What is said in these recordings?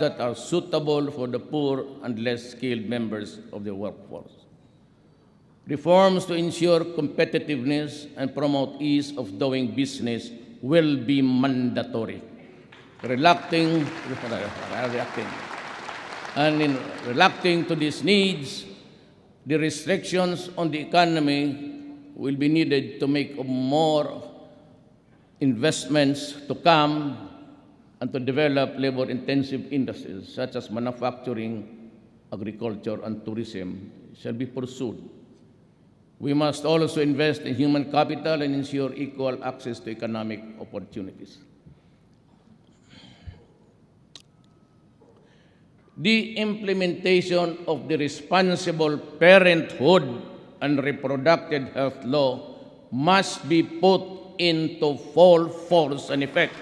that are suitable for the poor and less skilled members of the workforce. Reforms to ensure competitiveness and promote ease of doing business will be mandatory. Reacting to these needs, the restrictions on the economy will be needed to make more investments to come and to develop labor-intensive industries such as manufacturing, agriculture, and tourism shall be pursued. We must also invest in human capital and ensure equal access to economic opportunities. The implementation of the Responsible Parenthood and Reproductive Health Law must be put into full force and effect.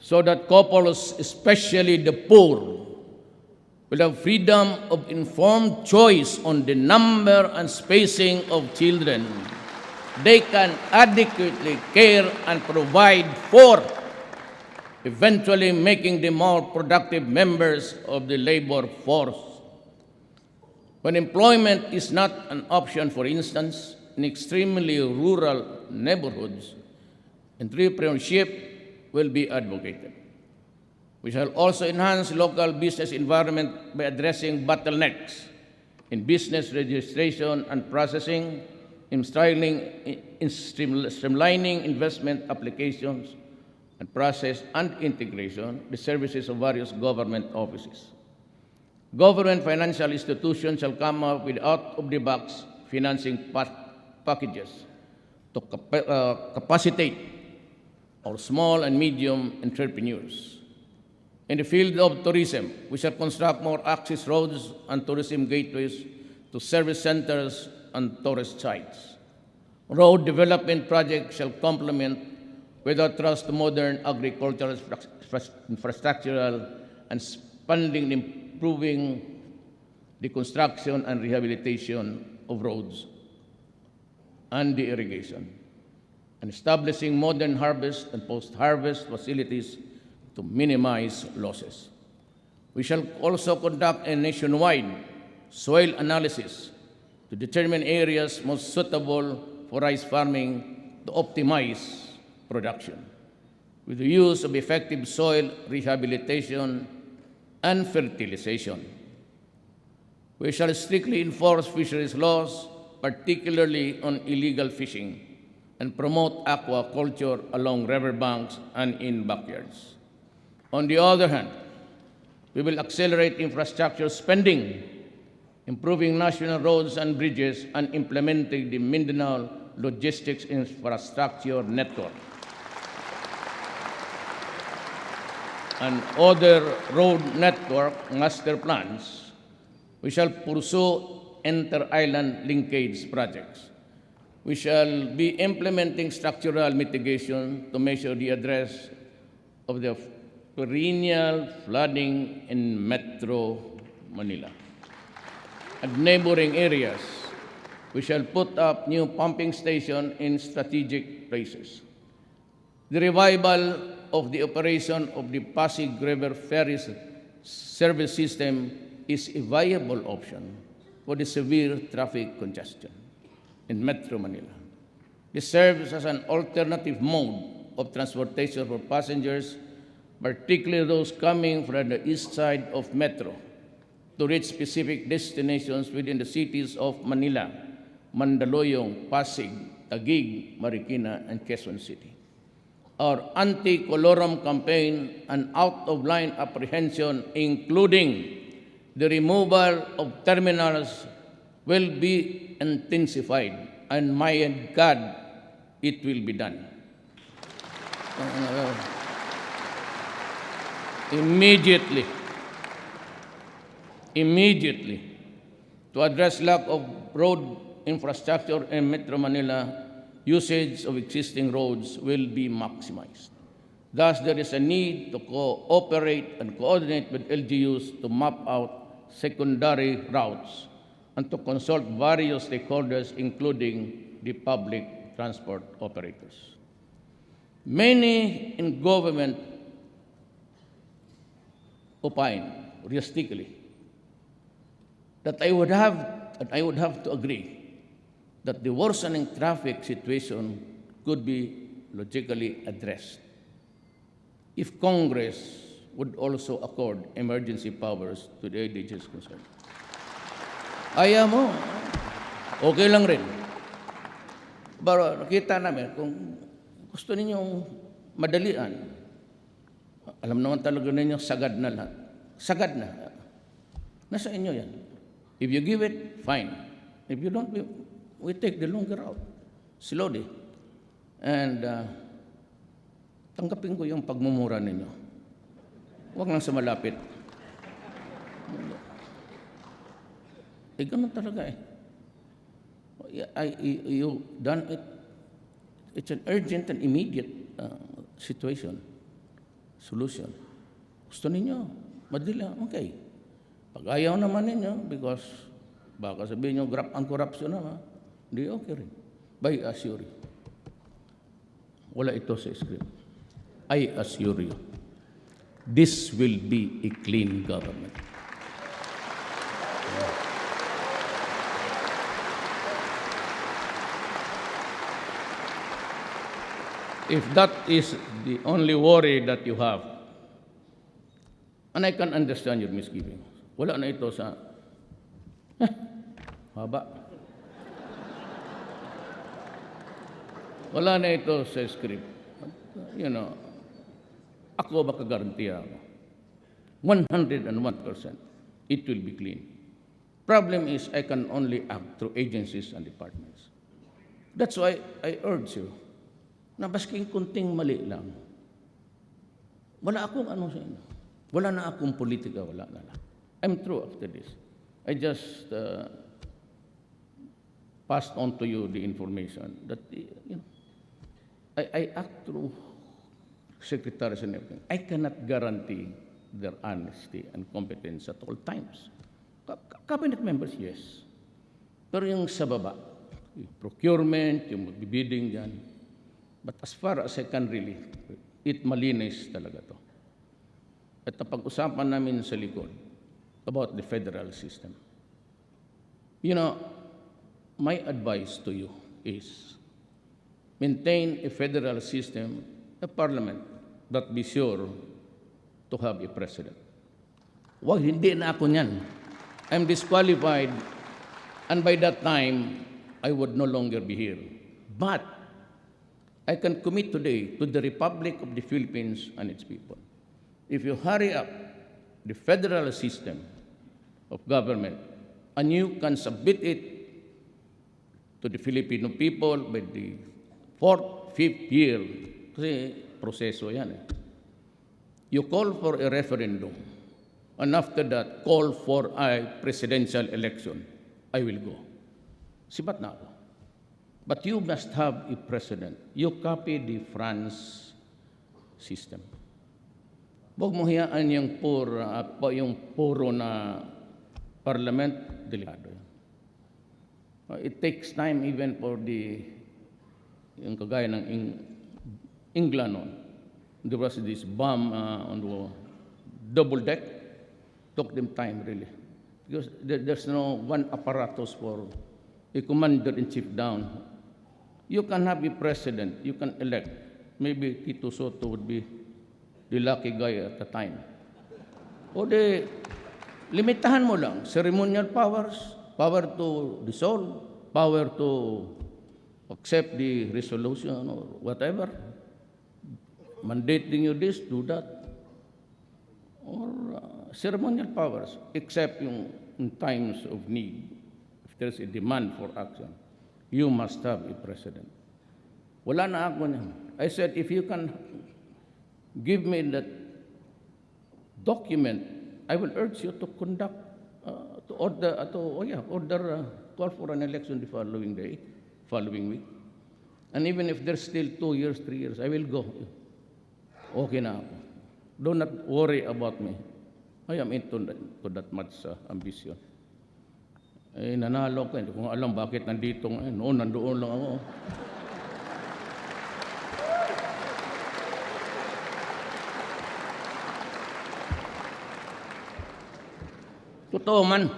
So that couples, especially the poor, will have freedom of informed choice on the number and spacing of children they can adequately care and provide for, eventually making them more productive members of the labor force. When employment is not an option, for instance, in extremely rural neighborhoods, entrepreneurship will be advocated. We shall also enhance local business environment by addressing bottlenecks in business registration and processing, in streamlining investment applications and process and integration, the services of various government offices. Government financial institutions shall come up with out-of-the-box financing packages to capacitate our small and medium entrepreneurs. In the field of tourism, we shall construct more access roads and tourism gateways to service centers and tourist sites. Road development projects shall complement with a trust to modern agricultural infrastructural and spending improving the construction and rehabilitation of roads and the irrigation, and establishing modern harvest and post-harvest facilities to minimize losses. We shall also conduct a nationwide soil analysis to determine areas most suitable for rice farming to optimize production, with the use of effective soil rehabilitation and fertilization. We shall strictly enforce fisheries laws, particularly on illegal fishing, and promote aquaculture along riverbanks and in backyards. On the other hand, we will accelerate infrastructure spending, improving national roads and bridges, and implementing the Mindanao Logistics Infrastructure Network and other road network master plans. We shall pursue inter-island linkage projects. We shall be implementing structural mitigation to measure the address of the perennial flooding in Metro Manila and neighboring areas. We shall put up new pumping stations in strategic places. The revival of the operation of the Pasig River Ferry service system is a viable option for the severe traffic congestion in Metro Manila. This serves as an alternative mode of transportation for passengers, particularly those coming from the east side of Metro, to reach specific destinations within the cities of Manila, Mandaluyong, Pasig, Taguig, Marikina, and Quezon City. Our anti-colorum campaign and out-of-line apprehension, including the removal of terminals, will be intensified, and my God, it will be done. Immediately, to address lack of road infrastructure in Metro Manila, usage of existing roads will be maximized. Thus, there is a need to cooperate and coordinate with LGUs to map out secondary routes and to consult various stakeholders, including the public transport operators. Many in government opine realistically that I would have to agree that the worsening traffic situation could be logically addressed if Congress would also accord emergency powers to the agencies concerned. Ayaw mo, okay lang rin. Pero nakita namin, kung gusto ninyong madalian, alam naman talaga ninyo, sagad na lahat. Sagad na. Nasa inyo yan. If you give it, fine. If you don't, we take the longer route. Slowly. And tanggapin ko yung pagmumura ninyo. Huwag lang sa malapit. Ganun talaga eh. You done it. It's an urgent and immediate solution. Gusto ninyo, madali, okay. Pag ayaw naman ninyo, because baka sabihin nyo, ang corruption naman, hindi okay rin. I assure you. Wala ito sa script. I assure you. This will be a clean government. If that is the only worry that you have, and I can understand your misgivings, wala na ito sa, haba. Wala na ito sa script. You know, ako makagarantiya ako. 101%, it will be clean. Problem is, I can only act through agencies and departments. That's why I urge you, na basking kunting mali lang, wala akong ano sa inyo. Wala na akong politika, wala na lang. I'm through after this. I just passed on to you the information that, you know, I act through secretaries and everything. I cannot guarantee their honesty and competence at all times. Cabinet members, yes. Pero yung sa baba, yung procurement, yung magbibidding dyan. But as far as I can really, it malinis talaga to. At napag-usapan namin sa likod about the federal system. You know, my advice to you is maintain a federal system, a parliament, but be sure to have a president. Wag, hindi na ako niyan. I'm disqualified, and by that time, I would no longer be here. But I can commit today to the Republic of the Philippines and its people. If you hurry up the federal system of government and you can submit it to the Filipino people by the 4th, 5th year, kasi proseso yan eh. You call for a referendum, and after that, call for a presidential election. I will go. Sibat na ako. But you must have a president. You copy the France system. Huwag mo hiyaan yung puro na parliament, delikado yan. It takes time even for yung kagaya ng England noon. There was this bomb on the double deck. Took them time, really. Because there's no one apparatus for a commander-in-chief down. You can have a president, you can elect. Maybe Tito Soto would be the lucky guy at the time. O limitahan mo lang. Ceremonial powers, power to dissolve, power to accept the resolution or whatever. Mandating you this, do that. Or ceremonial powers, except in times of need. If there's a demand for action, you must have a president. Wala na ako niyan. I said, if you can give me that document, I will urge you to conduct, call for an election the following week. And even if there's still 2 years, 3 years, I will go. Okay na ako. Do not worry about me. I am into that much ambition. Eh, nanalo ko. Hindi ko nga alam bakit nandito ngayon. Noon, nandoon lang ako. Totoo man.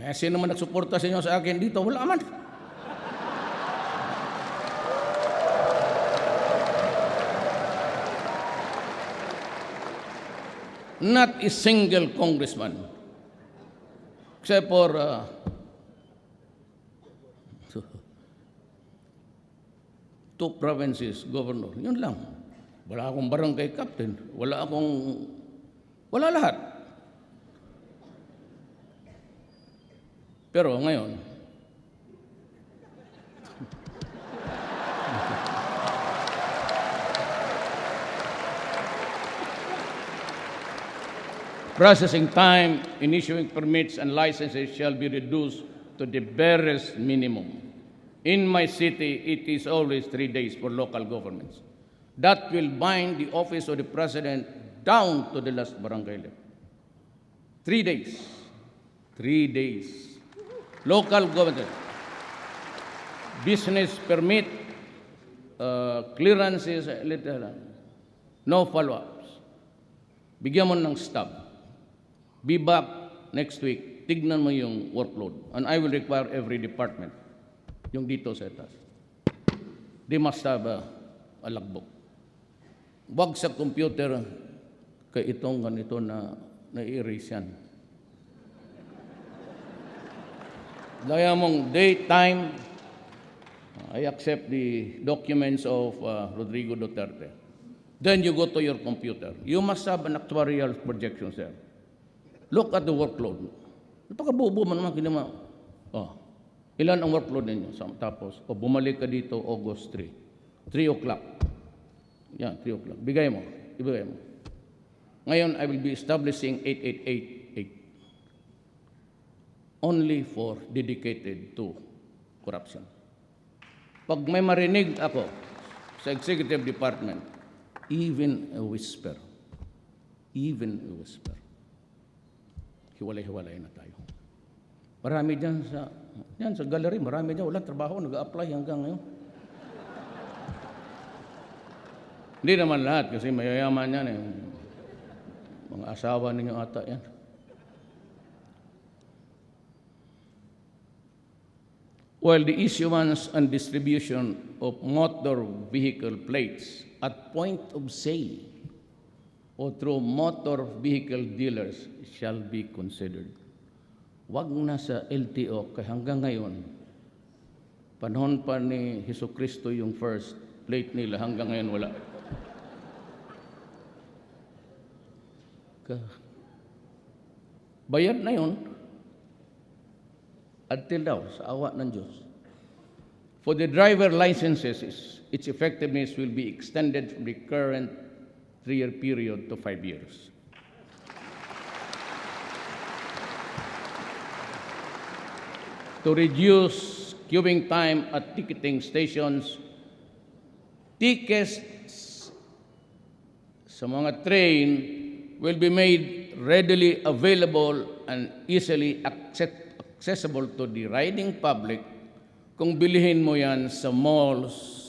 Eh, sino man nagsuporta sa inyo sa akin dito? Wala man. Not a single congressman, except for two provinces governor. Yun lang. Wala akong barangay captain. Wala lahat. Pero ngayon, processing time in issuing permits and licenses shall be reduced to the barest minimum. In my city, it is always 3 days for local governments. That will bind the office of the president down to the last barangay level. 3 days. 3 days. Local government. Business permit, clearances, no follow-ups. Bigyan mo ng stop. Be back next week. Tignan mo yung workload. And I will require every department, yung dito sa etas. They must have a logbook. Wag sa computer, kay itong ganito na na-erase yan. Gaya mong date, time, I accept the documents of Rodrigo Duterte. Then you go to your computer. You must have an actuarial projection, sir. Look at the workload. Napakabubo man naman kinama. Ilan ang workload ninyo? Tapos, bumalik ka dito August 3. 3 o'clock. Yan, 3 o'clock. Ibigay mo. Ngayon, I will be establishing 8888. Only for dedicated to corruption. Pag may marinig ako sa executive department, even a whisper, hiwalay-hiwalay na tayo. Marami dyan sa gallery, marami dyan, walang trabaho, nag-a-apply hanggang ngayon. Hindi naman lahat kasi mayayaman yan eh. Mga asawa ninyo ata yan. While the issuance and distribution of motor vehicle plates at point of sale o through motor vehicle dealers shall be considered. Wag na sa LTO kaya hanggang ngayon, panahon pa ni Jesucristo yung first plate nila, hanggang ngayon wala. Bayad na yun. Until now, sa awa ng Diyos. For the driver licenses, its effectiveness will be extended from the current 3-year period to 5 years. To reduce queuing time at ticketing stations, tickets sa mga train will be made readily available and easily accessible to the riding public kung bilihin mo yan sa malls,